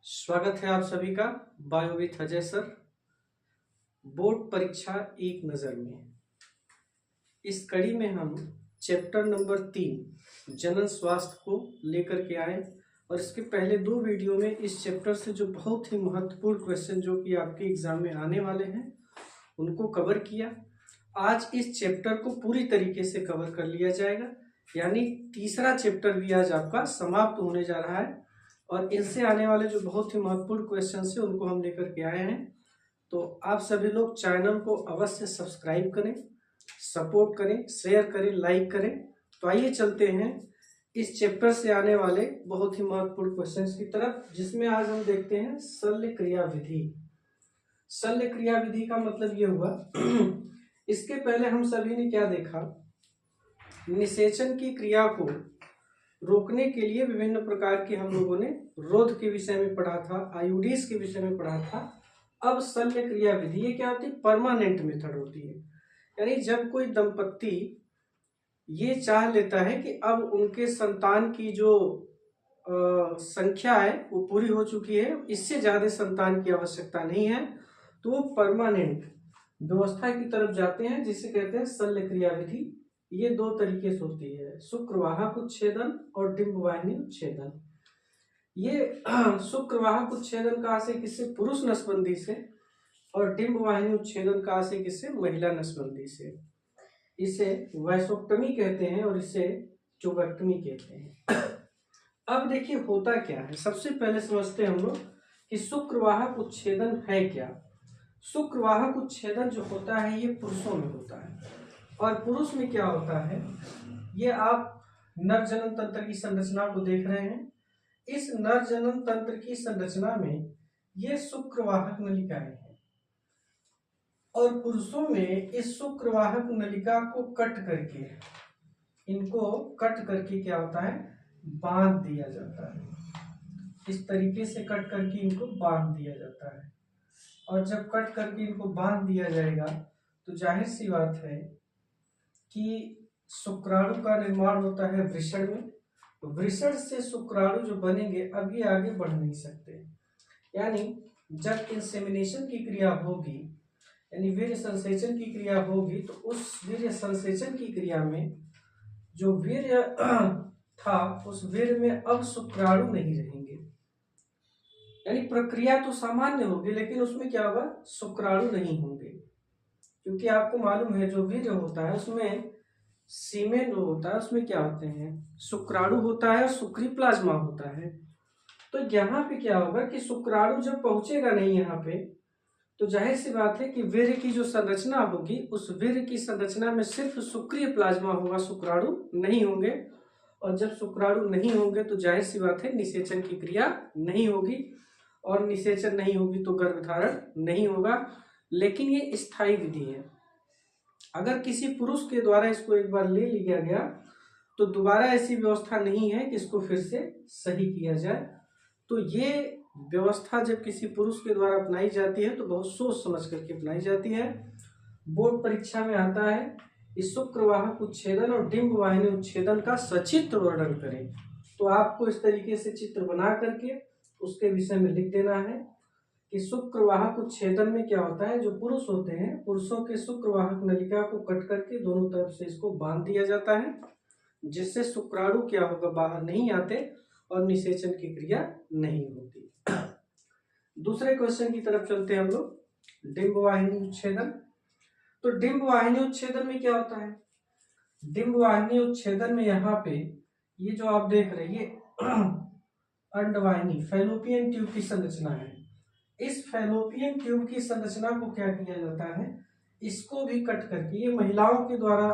स्वागत है आप सभी का bio with Ajay sir. Board परीक्षा एक नज़र में इस कड़ी में हम चैप्टर नंबर 3 जनन स्वास्थ्य को लेकर के आए और इसके पहले 2 वीडियो में इस चैप्टर से जो बहुत ही महत्वपूर्ण क्वेश्चन जो कि आपके एग्जाम में आने वाले हैं उनको कवर किया। आज इस चैप्टर को पूरी तरीके से कवर कर लिया जाएगा, यानी तीसरा चैप्टर भी आज आपका समाप्त होने जा रहा है और इनसे आने वाले जो बहुत ही महत्वपूर्ण क्वेश्चन है उनको हम लेकर के आए हैं। तो आप सभी लोग चैनल को अवश्य सब्सक्राइब करें, सपोर्ट करें, शेयर करें, लाइक करें। तो आइए चलते हैं इस चैप्टर से आने वाले बहुत ही महत्वपूर्ण क्वेश्चंस की तरफ, जिसमें आज हम देखते हैं शल्य क्रिया विधि। शल्य क्रिया विधि का मतलब ये हुआ इसके पहले हम सभी ने क्या देखा, निषेचन की क्रिया को रोकने के लिए विभिन्न प्रकार के हम लोगों ने रोध के विषय में पढ़ा था, आयुडीज के विषय में पढ़ा था। अब शल्य क्रिया विधि ये क्या होती है, परमानेंट मेथड होती है। यानी जब कोई दंपत्ति ये चाह लेता है कि अब उनके संतान की जो संख्या है वो पूरी हो चुकी है, इससे ज्यादा संतान की आवश्यकता नहीं है, तो वो परमानेंट व्यवस्था की तरफ जाते हैं, जिसे कहते हैं शल्य क्रिया विधि। ये 2 तरीके से होती है, शुक्रवाहक उच्छेदन और डिंबवाहिनी उच्छेदन। ये शुक्रवाहक उच्छेदन कहाँ से, किससे, पुरुष नसबंदी से, और डिंबवाहिनी उच्छेदन कहाँ से, किससे, महिला नसबंदी से। इसे वैसोक्टमी कहते हैं और इसे ट्यूबेक्टमी कहते हैं। अब देखिए होता क्या है, सबसे पहले समझते हैं हम लोग कि शुक्रवाहक उच्छेदन है क्या। शुक्रवाहक उच्छेदन जो होता है ये पुरुषों में होता है, और पुरुष में क्या होता है, ये आप नर जनन तंत्र की संरचना को देख रहे हैं। इस नर जनन तंत्र की संरचना में ये शुक्रवाहक नलिकाएं हैं, और पुरुषों में इस शुक्रवाहक नलिका को कट करके, इनको कट करके क्या होता है, बांध दिया जाता है। इस तरीके से कट करके इनको बांध दिया जाता है, और जब कट करके इनको बांध दिया जाएगा तो जाहिर सी बात है कि शुक्राणु का निर्माण होता है वृषण में। वृषण से शुक्राणु जो बनेंगे अब ये आगे बढ़ नहीं सकते, यानी जब इंसेमिनेशन की क्रिया होगी, यानी वीर्य संसेचन की क्रिया होगी, तो उस वीर्य संसेचन की क्रिया में जो वीर्य था उस वीर्य में अब शुक्राणु नहीं रहेंगे। यानी प्रक्रिया तो सामान्य होगी लेकिन उसमें क्या होगा, शुक्राणु नहीं होंगे, क्योंकि आपको मालूम है जो वीर्य होता है उसमें सीमेन जो होता है उसमें क्या होते हैं, शुक्राणु होता है और शुक्री प्लाज्मा होता है। तो यहाँ पे क्या होगा कि शुक्राणु जब पहुंचेगा नहीं यहाँ पे, तो जाहिर सी बात है कि वीर्य की जो संरचना होगी उस वीर्य की संरचना में सिर्फ शुक्रीय प्लाज्मा होगा, शुक्राणु नहीं होंगे। और जब शुक्राणु नहीं होंगे तो जाहिर सी बात है निषेचन की क्रिया नहीं होगी, और निषेचन नहीं होगी तो गर्भधारण नहीं होगा। लेकिन ये स्थायी विधि है, अगर किसी पुरुष के द्वारा इसको एक बार ले लिया गया तो दोबारा ऐसी व्यवस्था नहीं है कि इसको फिर से सही किया जाए। तो ये व्यवस्था जब किसी पुरुष के द्वारा अपनाई जाती है तो बहुत सोच समझ करके अपनाई जाती है। बोर्ड परीक्षा में आता है इस शुक्रवाहक उच्छेदन और डिंबवाहिनी उच्छेदन का सचित्र वर्णन करें, तो आपको इस तरीके से चित्र बना करके उसके विषय में लिख देना है कि शुक्रवाहक उच्छेदन में क्या होता है, जो पुरुष होते हैं पुरुषों के शुक्रवाहक नलिका को कट करके दोनों तरफ से इसको बांध दिया जाता है, जिससे शुक्राणु क्या होगा, बाहर नहीं आते और निषेचन की क्रिया नहीं होती। दूसरे क्वेश्चन की तरफ चलते हैं हम लोग, डिंबवाहिनी उच्छेदन। तो डिंबवाहिनी उच्छेदन में क्या होता है, डिंबवाहिनी उच्छेदन में यहाँ पे ये जो आप देख रहे हैं ये अंडवाहिनी फैलोपियन ट्यूब की संरचना है। इस फैलोपियन ट्यूब की संरचना को क्या किया जाता है, इसको भी कट करके, ये महिलाओं के द्वारा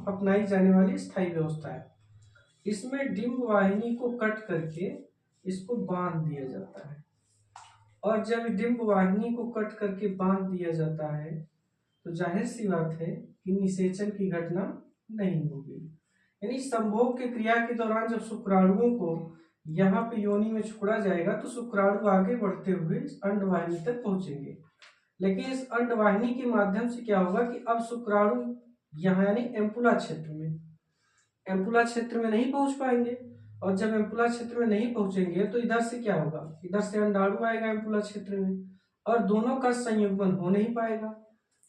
अपनाई जाने वाली स्थायी व्यवस्था है, इसमें डिंबवाहिनी को कट करके इसको बांध दिया जाता है। और जब डिंबवाहिनी को कट करके बांध दिया जाता है तो जाहिर सी बात है कि निषेचन की घटना नहीं होगी। यानी संभोग की क्रिया के दौरान जब शुक्राणुओं को यहाँ पे योनि में छोड़ा जाएगा तो शुक्राणु आगे बढ़ते हुए इस अंडवाहिनी तक पहुंचेंगे, लेकिन इस अंडवाहिनी के माध्यम से क्या होगा कि अब शुक्राणु यहाँ यानी एम्पुला क्षेत्र में नहीं पहुंच पाएंगे, और जब एम्पुला क्षेत्र में नहीं पहुंचेंगे तो इधर से क्या होगा, इधर से अंडाणु आएगा एम्पुला क्षेत्र में और दोनों का संयुग्मन हो नहीं पाएगा।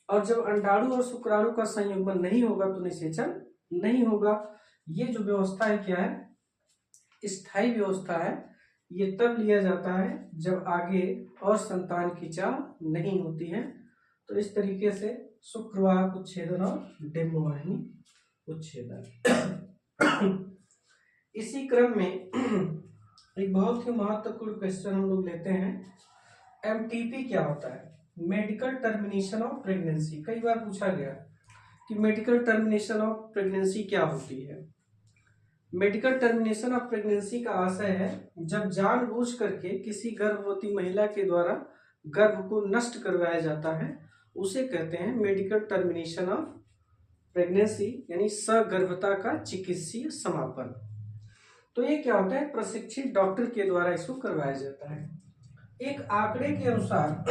और जब अंडाणु और शुक्राणु का संयुग्मन नहीं होगा तो निषेचन नहीं होगा। ये जो व्यवस्था है क्या है, स्थायी व्यवस्था है। ये तब लिया जाता है जब आगे और संतान की चाह नहीं होती है। तो इस तरीके से शुक्रवाहक उच्छेदन और डिम्बवाहिनी उच्छेदन। इसी क्रम में एक बहुत ही महत्वपूर्ण क्वेश्चन हम लोग लेते हैं, एमटीपी क्या होता है, मेडिकल टर्मिनेशन ऑफ प्रेगनेंसी। कई बार पूछा गया कि मेडिकल टर्मिनेशन ऑफ प्रेगनेंसी क्या होती है। मेडिकल टर्मिनेशन ऑफ प्रेगनेंसी का आशय है जब जानबूझ करके किसी गर्भवती महिला के द्वारा गर्भ को नष्ट करवाया जाता है, उसे कहते हैं मेडिकल टर्मिनेशन ऑफ प्रेगनेंसी, यानी सगर्भता का चिकित्सीय समापन। तो ये क्या होता है, प्रशिक्षित डॉक्टर के द्वारा इसको करवाया जाता है। एक आंकड़े के अनुसार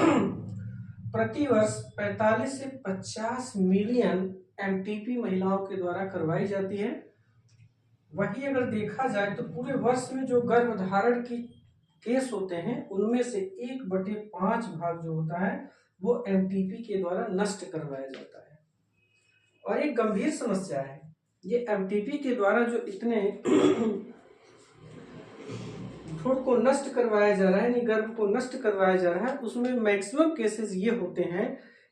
प्रतिवर्ष 45 से 50 मिलियन एमटीपी महिलाओं के द्वारा करवाई जाती है। वही अगर देखा जाए तो पूरे वर्ष में जो गर्भधारण की केस होते हैं उनमें से 1/5 भाग जो होता है वो एमटीपी के द्वारा नष्ट करवाया जाता है। और एक गंभीर समस्या है, ये एमटीपी के द्वारा जो इतने भ्रूण को नष्ट करवाया जा रहा है, यानी गर्भ को नष्ट करवाया जा रहा है, उसमें मैक्सिमम केसेस ये होते हैं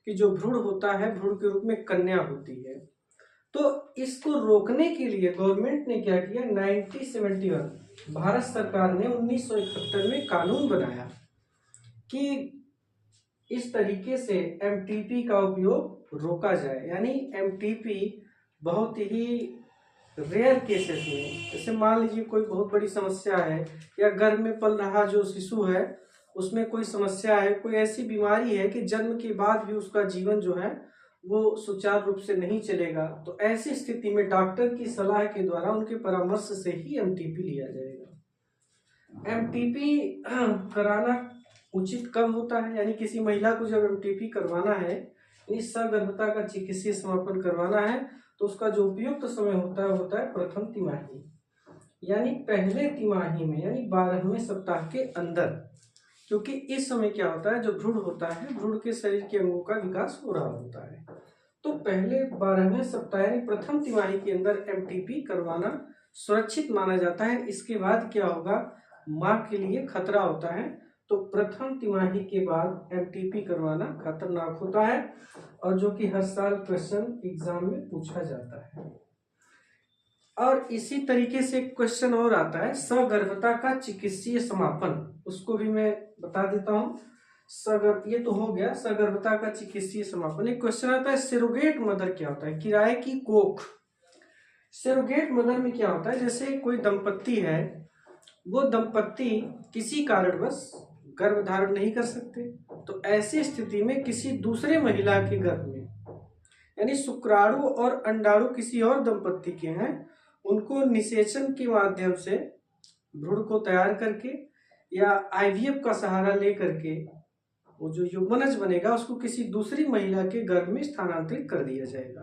कि जो भ्रूण होता है भ्रूण के रूप में कन्या होती है। तो इसको रोकने के लिए गवर्नमेंट ने क्या किया, 1971 भारत सरकार ने 1971 में कानून बनाया कि इस तरीके से एमटीपी का उपयोग रोका जाए। यानी एमटीपी बहुत ही रेयर केसेस में, जैसे मान लीजिए कोई बहुत बड़ी समस्या है या गर्भ में पल रहा जो शिशु है उसमें कोई समस्या है, कोई ऐसी बीमारी है कि जन्म के बाद भी उसका जीवन जो है वो सुचारू रूप से नहीं चलेगा, तो ऐसी स्थिति में डॉक्टर की सलाह के द्वारा उनके परामर्श से ही एमटीपी लिया जाएगा। एमटीपी कराना उचित कब होता है, यानी किसी महिला को जब एमटीपी करवाना है, यानी सगर्भता का चिकित्सीय समापन करवाना है, तो उसका जो उपयुक्त समय होता है प्रथम तिमाही, यानी पहले तिमाही में, यानी 12वें सप्ताह के अंदर। क्योंकि इस समय क्या होता है, जो भ्रूण होता है भ्रूण के शरीर के अंगों का विकास हो रहा होता है। तो पहले 12वें सप्ताह यानी प्रथम तिमाही के अंदर एमटीपी करवाना सुरक्षित माना जाता है। इसके बाद क्या होगा, मां के लिए खतरा होता है, तो प्रथम तिमाही के बाद एमटीपी करवाना खतरनाक होता है, और जो कि हर साल क्वेश्चन एग्जाम में पूछा जाता है। और इसी तरीके से क्वेश्चन और आता है, सगर्भता का चिकित्सीय समापन, उसको भी मैं बता देता हूँ। ये तो हो गया सगर्भता का चिकित्सीय समापन। एक क्वेश्चन आता है, सेरोगेट मदर क्या होता है, किराए की कोख। सेरोगेट मदर में क्या होता है, जैसे कोई दंपत्ति है, वो दंपत्ति किसी कारणवश गर्भ धारण नहीं कर सकते, तो ऐसी स्थिति में किसी दूसरे महिला के गर्भ में, यानी शुक्राणु और अंडाणु किसी और दंपत्ति के हैं, उनको निषेचन के माध्यम से भ्रूण को तैयार करके या आईवीएफ का सहारा लेकर के वो जो युग्मनज बनेगा उसको किसी दूसरी महिला के गर्भ में स्थानांतरित कर दिया जाएगा।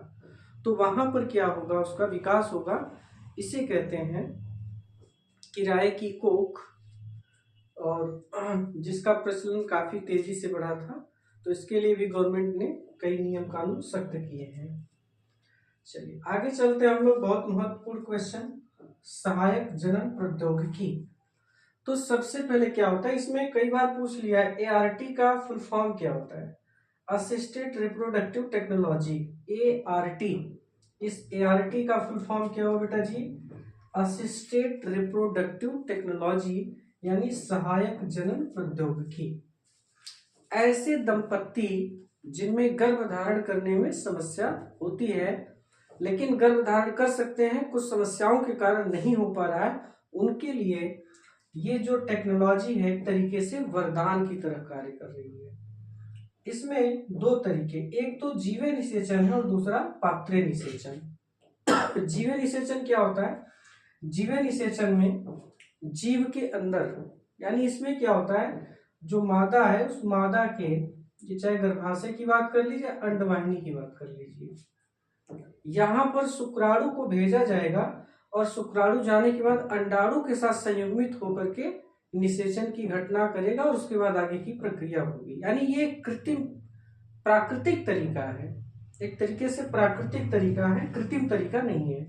तो वहां पर क्या होगा, उसका विकास होगा। इसे कहते हैं किराए की कोख, और जिसका प्रचलन काफी तेजी से बढ़ा था, तो इसके लिए भी गवर्नमेंट ने कई नियम कानून सख्त किए हैं। चलिए आगे चलते हैं हम लोग। बहुत महत्वपूर्ण क्वेश्चन, सहायक जनन प्रौद्योगिकी। तो सबसे पहले क्या होता है, इसमें कई बार पूछ लिया है, एआरटी का फुल फॉर्म क्या होता है, असिस्टेड रिप्रोडक्टिव टेक्नोलॉजी, एआरटी। इस एआरटी का फुल फॉर्म क्या होगा बेटा जी, असिस्टेड रिप्रोडक्टिव टेक्नोलॉजी, यानी सहायक जनन प्रौद्योगिकी। ऐसे दंपत्ति जिनमें गर्भधारण करने में समस्या होती है, लेकिन गर्भधारण कर सकते हैं, कुछ समस्याओं के कारण नहीं हो पा रहा है, उनके लिए ये जो टेक्नोलॉजी है एक तरीके से वरदान की तरह कार्य कर रही है। इसमें दो तरीके, एक तो जीवे निषेचन है और दूसरा पात्रे निषेचन। जीवे निषेचन क्या होता है, जीवे निषेचन में जीव के अंदर, यानी इसमें क्या होता है, जो मादा है उस मादा के, ये चाहे गर्भाशय की बात कर लीजिए, अंडवाहिनी की बात कर लीजिए, यहाँ पर शुक्राणु को भेजा जाएगा और शुक्राणु जाने के बाद अंडाणु के साथ संयुग्मित होकर के निषेचन की घटना करेगा और उसके बाद आगे की प्रक्रिया होगी। यानी ये कृत्रिम प्राकृतिक तरीका है, एक तरीके से प्राकृतिक तरीका है, कृत्रिम तरीका नहीं है।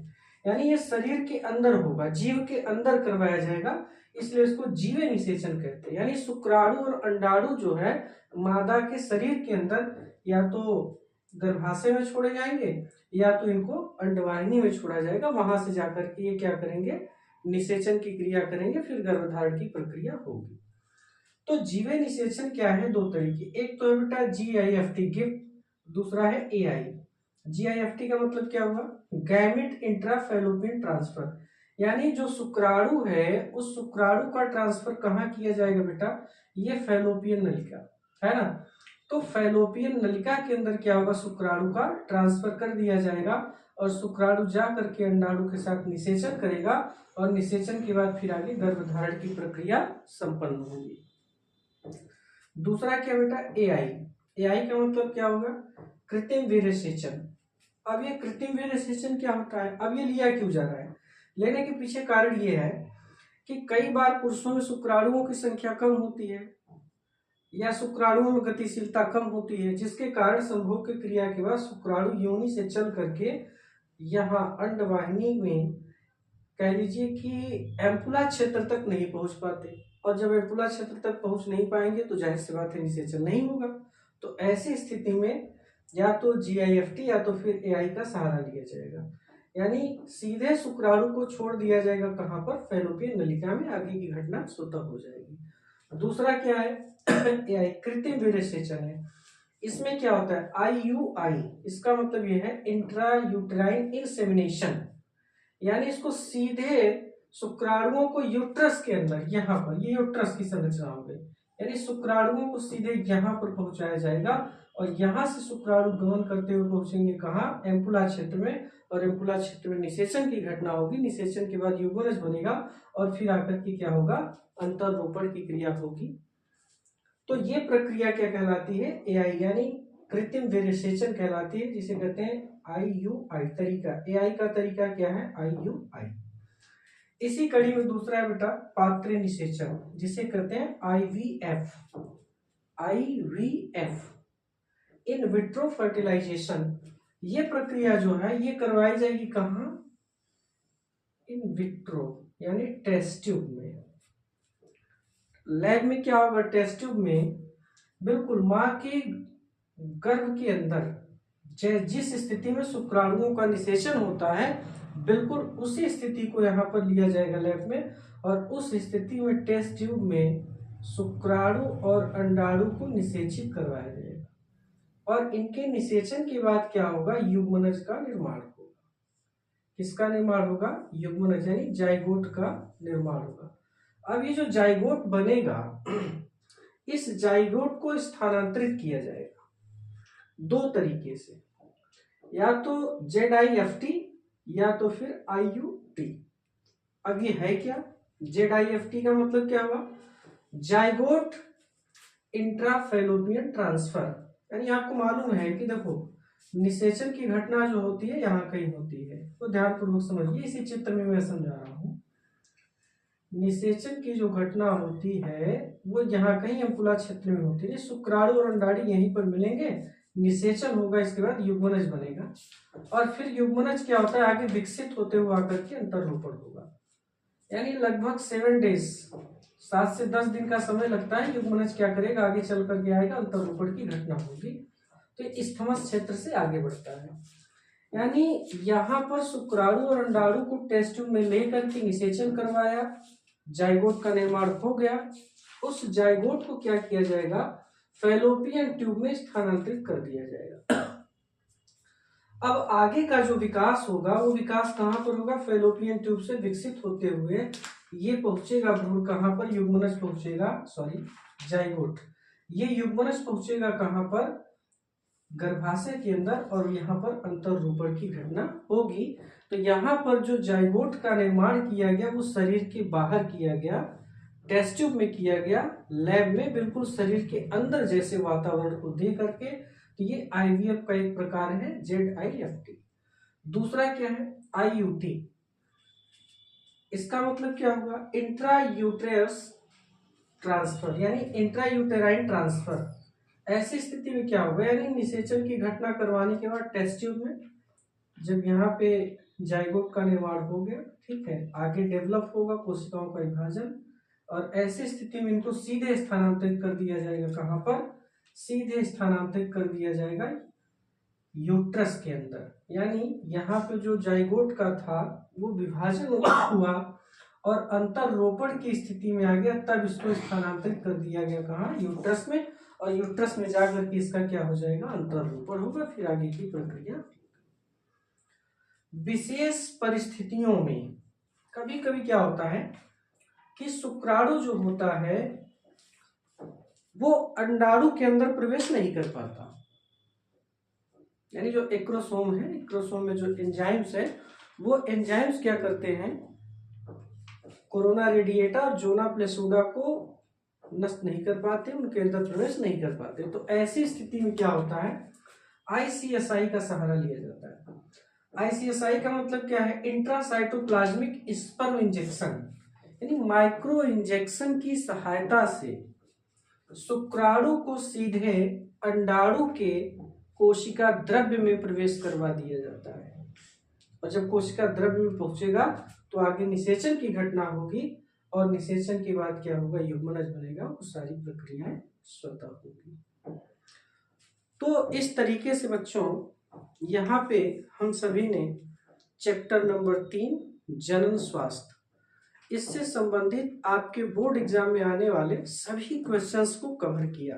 यानी ये शरीर के अंदर होगा, जीव के अंदर करवाया जाएगा, इसलिए इसको जीवे निषेचन कहते हैं। यानी शुक्राणु और अंडाणु जो है मादा के शरीर के अंदर या तो गर्भाशय में छोड़े जाएंगे या तो इनको अंडवाहिनी में छोड़ा जाएगा, वहां से जाकर के ये क्या करेंगे, निषेचन की क्रिया करेंगे, फिर गर्भधारण की प्रक्रिया होगी। तो जीवे निषेचन क्या है, दो तरीके, एक तो है बेटा GIFT गिफ्ट, दूसरा है AI। GIFT का मतलब क्या हुआ, गैमेट इंट्राफैलोपियन ट्रांसफर, यानी जो शुक्राणु है उस शुक्राणु का ट्रांसफर कहाँ किया जाएगा बेटा, ये फैलोपियन नलिका है ना, तो फैलोपियन नलिका के अंदर क्या होगा, शुक्राणु का ट्रांसफर कर दिया जाएगा और शुक्राणु जा करके अंडाणु के साथ निषेचन करेगा और निषेचन के बाद फिर आगे गर्भधारण की प्रक्रिया संपन्न होगी। दूसरा क्या बेटा, AI का मतलब क्या होगा, कृत्रिम वीर्यसेचन। अब ये कृत्रिम वीर्यसेचन क्या होता है, अब ये लिया क्यों जा रहा है, लेने के पीछे कारण ये है कि कई बार पुरुषों में शुक्राणुओं की संख्या कम होती है या शुक्राणुओं में गतिशीलता कम होती है, जिसके कारण संभोग की क्रिया के बाद शुक्राणु योनि से चल करके यहाँ अंडवाहिनी में कह लीजिए कि एम्पुला क्षेत्र तक नहीं पहुंच पाते, और जब एम्पुला क्षेत्र तक पहुंच नहीं पाएंगे तो जाहिर सी बात है निषेचन नहीं होगा। तो ऐसी स्थिति में या तो GIFT या तो फिर AI का सहारा लिया जाएगा, यानी सीधे शुक्राणु को छोड़ दिया जाएगा कहाँ पर, फैलोपियन नलिका में, आगे की घटना स्वतः हो जाएगी। दूसरा क्या है AI कृत्रिम वीर्यसेचन है। इसमें क्या होता है, IUI, इसका मतलब यह है इंट्रा यूट्राइन इंसेमिनेशन, यानी इसको सीधे शुक्राणुओं को यूट्रस के अंदर, यहाँ पर ये यूट्रस की संरचना हो गई, यानी शुक्राणुओं को सीधे यहाँ पर पहुंचाया जाएगा और यहाँ से शुक्राणु गमन करते हुए पहुंचेंगे कहाँ, एम्पुला क्षेत्र में, और एम्पुला क्षेत्र में निषेचन की घटना होगी, निषेचन के बाद युग्मनज बनेगा और फिर आकर के क्या होगा, अंतररोपण की क्रिया होगी। तो ये प्रक्रिया क्या कहलाती है, AI यानी कृत्रिम वीर्यसेचन कहलाती है, जिसे कहते हैं IUI तरीका। AI का तरीका क्या है, IUI। इसी कड़ी में दूसरा है बेटा पात्र निषेचन, जिसे कहते हैं IVF इन विट्रो फर्टिलाइजेशन। ये प्रक्रिया जो है ये करवाई जाएगी कहाँ, इन विट्रो यानी टेस्ट ट्यूब में। लैब में क्या होगा, टेस्ट ट्यूब में बिल्कुल माँ के गर्भ के अंदर जिस स्थिति में शुक्राणुओं का निषेचन होता है, बिल्कुल उसी स्थिति को यहाँ पर लिया जाएगा लैब में, और उस स्थिति में टेस्ट ट्यूब में शुक्राणु और अंडाणु को निषेचित करवाया जाएगा और इनके निषेचन के बाद क्या होगा, युग्मनज का निर्माण होगा। किसका निर्माण होगा, युग्मनज यानी जाइगोट का निर्माण होगा। अब ये जो जाइगोट बनेगा इस जाइगोट को स्थानांतरित किया जाएगा दो तरीके से, या तो ZIFT या तो फिर IUT। अब ये है क्या, ZIFT का मतलब क्या हुआ, जाइगोट इंट्राफैलोपियन ट्रांसफर, यानी आपको मालूम है कि देखो निषेचन की घटना जो होती है यहाँ कहीं होती है, तो ध्यानपूर्वक समझिए, इसी चित्र में मैं समझा रहा हूँ। निषेचन की जो घटना होती है वो यहाँ कहीं एम्पुला क्षेत्र में होती है, शुक्राणु और अंडाणी यहीं पर मिलेंगे, निषेचन होगा, इसके बाद युग्मनज बनेगा और फिर युग्मनज क्या होता है, आगे विकसित होते हुए आकर के अंतररोपण होगा। यानी लगभग 7 डेज 7 से 10 दिन का समय लगता है, युग्मनज क्या करेगा, आगे चल करके आएगा, अंतररोपण की घटना होगी, तो इस्थमस क्षेत्र से आगे बढ़ता है। यानी यहाँ पर शुक्राणु और अंडाणु को टेस्ट ट्यूब में लेकर के निषेचन करवाया, जाइगोट का निर्माण हो गया, उस जाइगोट को क्या किया जाएगा, फैलोपियन ट्यूब में स्थानांतरित कर दिया जाएगा। अब आगे का जो विकास होगा वो विकास कहाँ पर होगा, फैलोपियन ट्यूब से विकसित होते हुए ये पहुंचेगा भ्रूण कहाँ पर, युग्मनज पहुंचेगा, सॉरी जाइगोट, ये युग्मनज पहुंचेगा कहाँ पर, गर्भाशय के अंदर, और यहाँ पर अंतररोपण की घटना होगी। तो यहाँ पर जो जाइगोट का निर्माण किया गया वो शरीर के बाहर किया गया, टेस्ट ट्यूब में किया गया, लैब में बिल्कुल शरीर के अंदर जैसे वातावरण को दे करके, तो ये IVF का एक प्रकार है, ZIFT। दूसरा क्या है, IUT। इसका मतलब क्या होगा, इंट्रा यूट्रस ट्रांसफर यानी इंट्रा यूटेराइन ट्रांसफर। ऐसी स्थिति में क्या होगा, यानी निषेचन की घटना करवाने के बाद टेस्ट ट्यूब में जब यहाँ पे जाइगोट का निर्माण हो गया, ठीक है, आगे डेवलप होगा कोशिकाओं का विभाजन, और ऐसी स्थिति में इनको सीधे स्थानांतरित कर दिया जाएगा। कहाँ पर, सीधे स्थानांतरित कर दिया जाएगा यूट्रस के अंदर। यानी यहाँ पे जो जाइगोट का था वो विभाजन हुआ और अंतर रोपण की स्थिति में आ गया, तब इसको स्थानांतरित कर दिया गया कहाँ, यूट्रस में, और यूट्रस में जाकर के इसका क्या हो जाएगा, अंतर रोपण होगा, फिर आगे की प्रक्रिया। विशेष परिस्थितियों में कभी कभी क्या होता है कि शुक्राणु जो होता है वो अंडाणु के अंदर प्रवेश नहीं कर पाता, यानी जो एक्रोसोम है, एक्रोसोम में जो एंजाइम्स है, वो एंजाइम्स क्या करते हैं, कोरोना रेडिएटा और जोना प्लेसूडा को नष्ट नहीं कर पाते, उनके अंदर प्रवेश नहीं कर पाते। तो ऐसी स्थिति में क्या होता है, आईसीएसआई का सहारा लिया जाता है। आईसीएसआई का मतलब क्या है, इंट्रासाइटोप्लाज्मिक स्पर्म इंजेक्शन, यानी माइक्रो इंजेक्शन की सहायता से शुक्राणु को सीधे अंडाणु के कोशिका द्रव्य में प्रवेश करवा दिया जाता है, और जब कोशिका द्रव्य में पहुंचेगा तो आगे निषेचन की घटना होगी, और निषेचन के बाद क्या होगा, युग्मनज बनेगा, वो सारी प्रक्रियाएं स्वतः होगी। तो इस तरीके से बच्चों यहाँ पे हम सभी ने चैप्टर नंबर 3 जनन स्वास्थ्य, इससे संबंधित आपके बोर्ड एग्जाम में आने वाले सभी क्वेश्चंस को कवर किया।